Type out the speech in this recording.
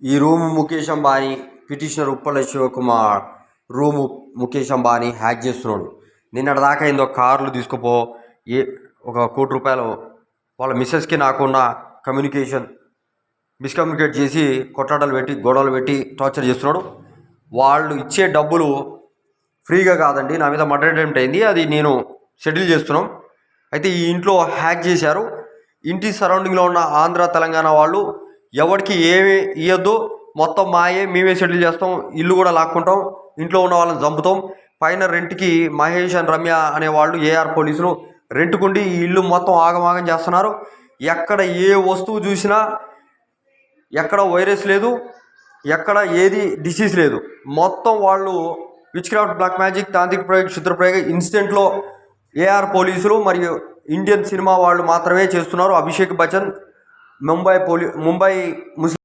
ఈ room Mukesh Ambani petitioner Uppala Shivakumar room Mukesh Ambani hack చేస్తున్నాడు. నిన్నటి దాకా ఏందో కార్లు తీసుకుపో ఒక ₹1,00,00,000 వాళ్ళ మిస్సెస్కి నాకున్న మిస్కమ్యూనికేట్ చేసి కొట్లాటలు పెట్టి గొడవలు పెట్టి టార్చర్ చేస్తున్నాడు. వాళ్ళు ఇచ్చే డబ్బులు ఫ్రీగా కాదండి, నా మీద మర్డర్ అటెంప్ట్ అయింది, అది నేను సెటిల్ చేస్తున్నాం. అయితే ఈ ఇంట్లో హ్యాక్ చేశారు. ఇంటి సరౌండింగ్లో ఉన్న ఆంధ్ర తెలంగాణ వాళ్ళు ఎవరికి ఏమి ఇవ్వద్దు, మొత్తం మాయే, మేమే సెటిల్ చేస్తాం, ఇల్లు కూడా లాక్కుంటాం, ఇంట్లో ఉన్న వాళ్ళని చంపుతాం. పైన రెంట్కి మహేష్ అండ్ రమ్య అనే వాళ్ళు ఏఆర్ పోలీసులు రెంట్కుండి ఈ ఇల్లు మొత్తం ఆగమాగం చేస్తున్నారు. ఎక్కడ ఏ వస్తువు చూసినా ఎక్కడ వైరస్ లేదు, ఎక్కడ ఏది డిసీజ్ లేదు. మొత్తం వాళ్ళు విచ్ క్రాఫ్ట్, బ్లాక్ మ్యాజిక్, తాంత్రిక ప్రయోగ, క్షుద్ర ప్రయోగ ఇన్సిడెంట్లో ఏఆర్ పోలీసులు మరియు ఇండియన్ సినిమా వాళ్ళు మాత్రమే చేస్తున్నారు. అభిషేక్ బచ్చన్ ముంబై ముస్లిం